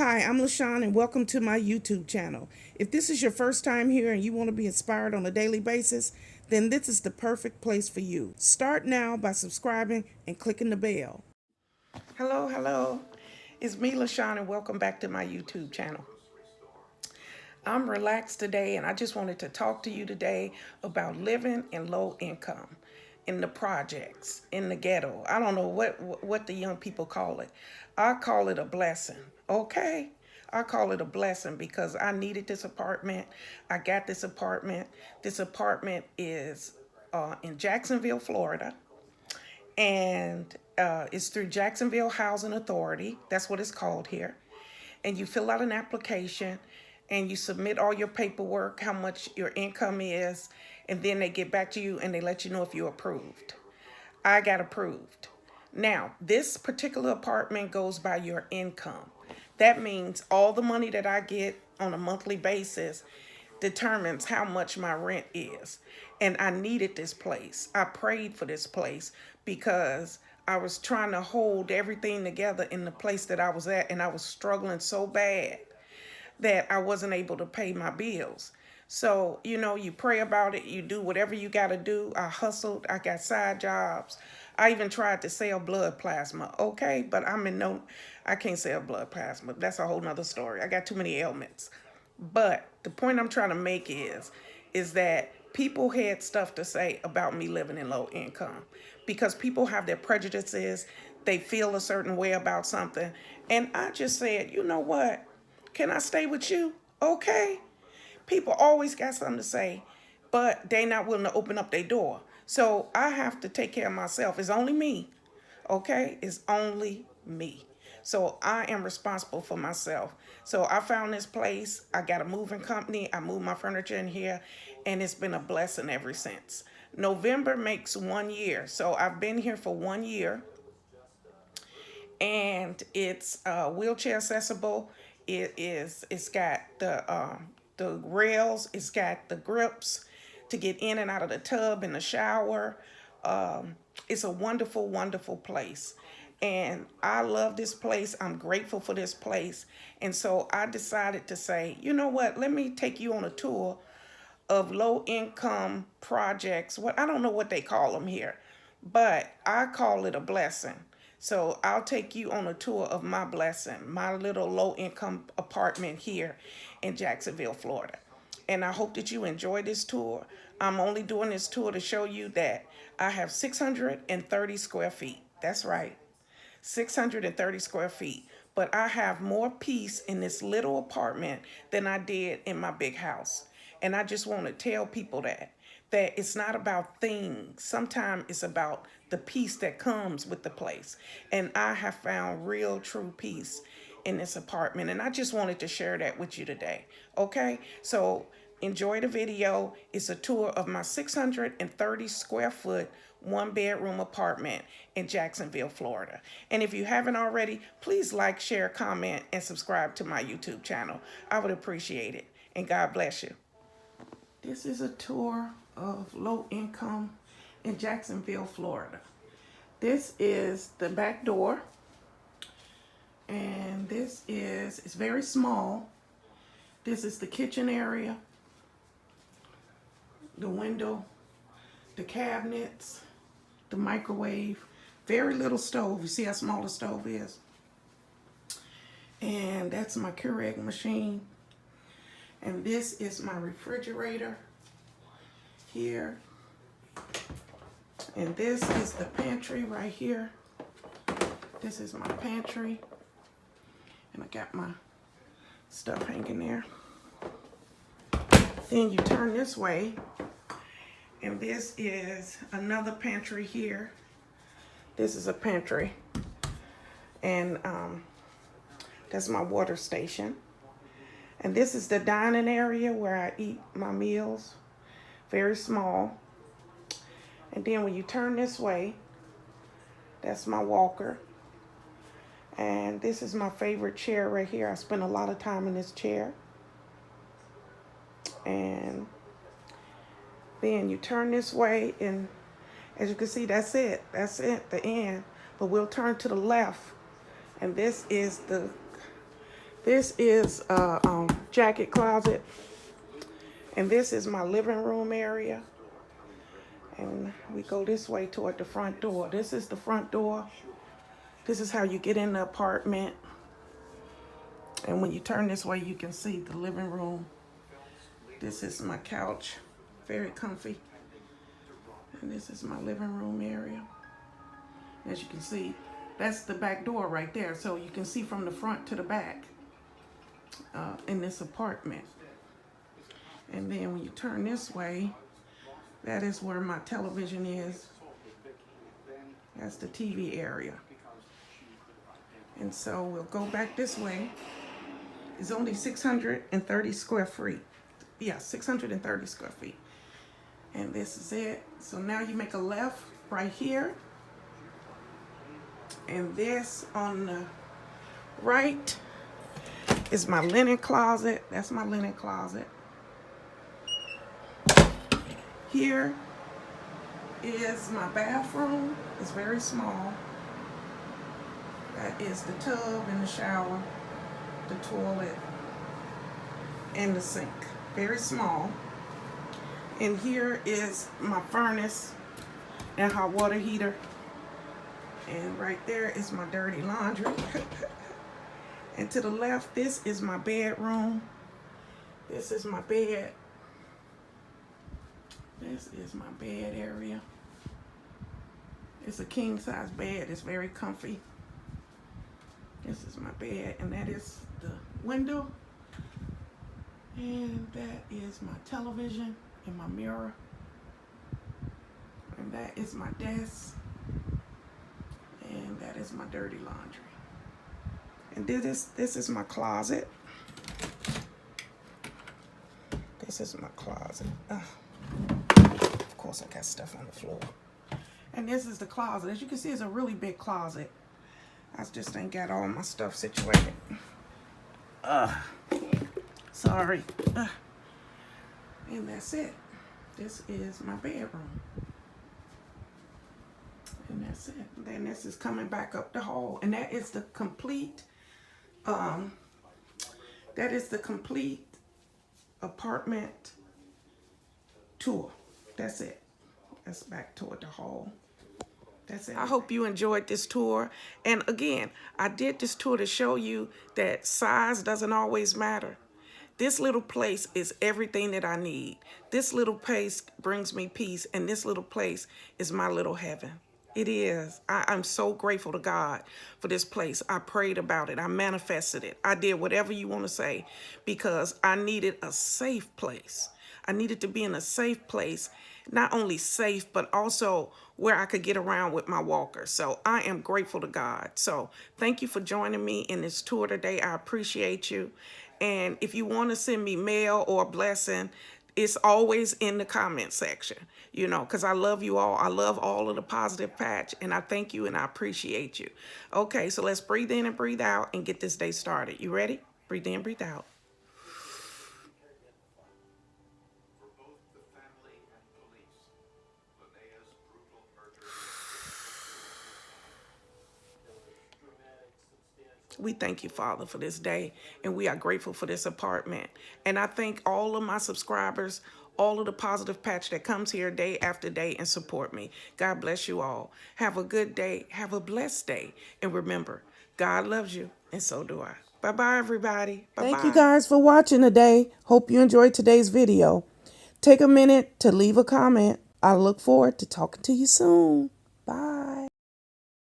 Hi, I'm LaShawn and welcome to my YouTube channel. If this is your first time here and you want to be inspired on a daily basis, then this is the perfect place for you. Start now by subscribing and clicking the bell. Hello. It's me, LaShawn, and welcome back to my YouTube channel. I'm relaxed today and I just wanted to talk to you today about living in low income, in the projects, in the ghetto. I don't know what the young people call it. I call it a blessing, okay? I call it a blessing because I needed this apartment. I got this apartment. This apartment is in Jacksonville, Florida, and it's through Jacksonville Housing Authority. That's what it's called here. And you fill out an application and you submit all your paperwork, how much your income is, and then they get back to you and they let you know if you're approved. I got approved. Now, this particular apartment goes by your income. That means all the money that I get on a monthly basis determines how much my rent is. And I needed this place. I prayed for this place because I was trying to hold everything together in the place that I was at, and I was struggling so bad that I wasn't able to pay my bills. So, you pray about it, you do whatever you got to do. I hustled, I got side jobs. I even tried to sell blood plasma, okay? But I can't sell blood plasma. That's a whole nother story. I got too many ailments. But the point I'm trying to make is that people had stuff to say about me living in low income because people have their prejudices. They feel a certain way about something. And I just said, you know what? Can I stay with you? Okay. People always got something to say, but they not willing to open up their door. So I have to take care of myself. It's only me. Okay? It's only me. So I am responsible for myself. So I found this place. I got a moving company. I moved my furniture in here, and it's been a blessing ever since. November makes 1 year. So I've been here for 1 year, and it's wheelchair accessible. It's got the rails. It's got the grips to get in and out of the tub and the shower. It's a wonderful, wonderful place. And I love this place. I'm grateful for this place. And so I decided to say, you know what? Let me take you on a tour of low income projects. I don't know what they call them here, but I call it a blessing. So I'll take you on a tour of my blessing, my little low income apartment here in Jacksonville, Florida. And I hope that you enjoy this tour. I'm only doing this tour to show you that I have 630 square feet. That's right, 630 square feet. But I have more peace in this little apartment than I did in my big house. And I just want to tell people that it's not about things. Sometimes it's about the peace that comes with the place. And I have found real, true peace in this apartment. And I just wanted to share that with you today. Okay? So enjoy the video. It's a tour of my 630 square foot, 1-bedroom apartment in Jacksonville, Florida. And if you haven't already, please like, share, comment, and subscribe to my YouTube channel. I would appreciate it. And God bless you. This is a tour of low income in Jacksonville, Florida. This is the back door. And it's very small. This is the kitchen area, the window, the cabinets, the microwave, very little stove. You see how small the stove is? And that's my Keurig machine. And this is my refrigerator here. And this is the pantry right here. This is my pantry. And I got my stuff hanging there. Then you turn this way, and this is another pantry here. This is a pantry. And that's my water station. And this is the dining area where I eat my meals. Very small. And then when you turn this way, that's my walker. And this is my favorite chair right here. I spend a lot of time in this chair. And then you turn this way, and as you can see, that's it. That's it, the end. But we'll turn to the left. And this is the This is a jacket closet. And this is my living room area. And we go this way toward the front door. This is the front door. This is how you get in the apartment. And when you turn this way, you can see the living room. This is my couch, very comfy. And this is my living room area. As you can see, that's the back door right there. So you can see from the front to the back in this apartment. And then when you turn this way, that is where my television is. That's the TV area. And so we'll go back this way. It's only 630 square feet. Yeah, 630 square feet. And this is it. So now you make a left right here. And this on the right is my linen closet. That's my linen closet. Here is my bathroom. It's very small. That is the tub and the shower, the toilet, and the sink. Very small. And here is my furnace and hot water heater. And right there is my dirty laundry. And to the left, this is my bedroom. This is my bed. This is my bed area. It's a king size bed. It's very comfy. This is my bed, and that is the window. And that is my television and my mirror. And that is my desk. And that is my dirty laundry. And this is my closet. This is my closet. Of course, I got stuff on the floor. And this is the closet. As you can see, it's a really big closet. I just ain't got all my stuff situated. Sorry. And that's it. This is my bedroom. And that's it. Then this is coming back up the hall. And that is the complete, apartment tour. That's it. That's back toward the hall. That's it. I hope you enjoyed this tour. And again, I did this tour to show you that size doesn't always matter. This little place is everything that I need. This little place brings me peace, and this little place is my little heaven. It is. I'm so grateful to God for this place. I prayed about it. I manifested it. I did whatever you want to say because I needed a safe place. I needed to be in a safe place, not only safe, but also where I could get around with my walker. So I am grateful to God. So thank you for joining me in this tour today. I appreciate you. And if you want to send me mail or a blessing, it's always in the comment section, you know, because I love you all. I love all of the positive patch, and I thank you and I appreciate you. Okay, so let's breathe in and breathe out and get this day started. You ready? Breathe in, breathe out. We thank you, Father, for this day, and we are grateful for this apartment. And I thank all of my subscribers, all of the positive patch that comes here day after day and support me. God bless you all. Have a good day. Have a blessed day. And remember, God loves you, and so do I. Bye-bye, everybody. Bye-bye. Thank you guys for watching today. Hope you enjoyed today's video. Take a minute to leave a comment. I look forward to talking to you soon. Bye.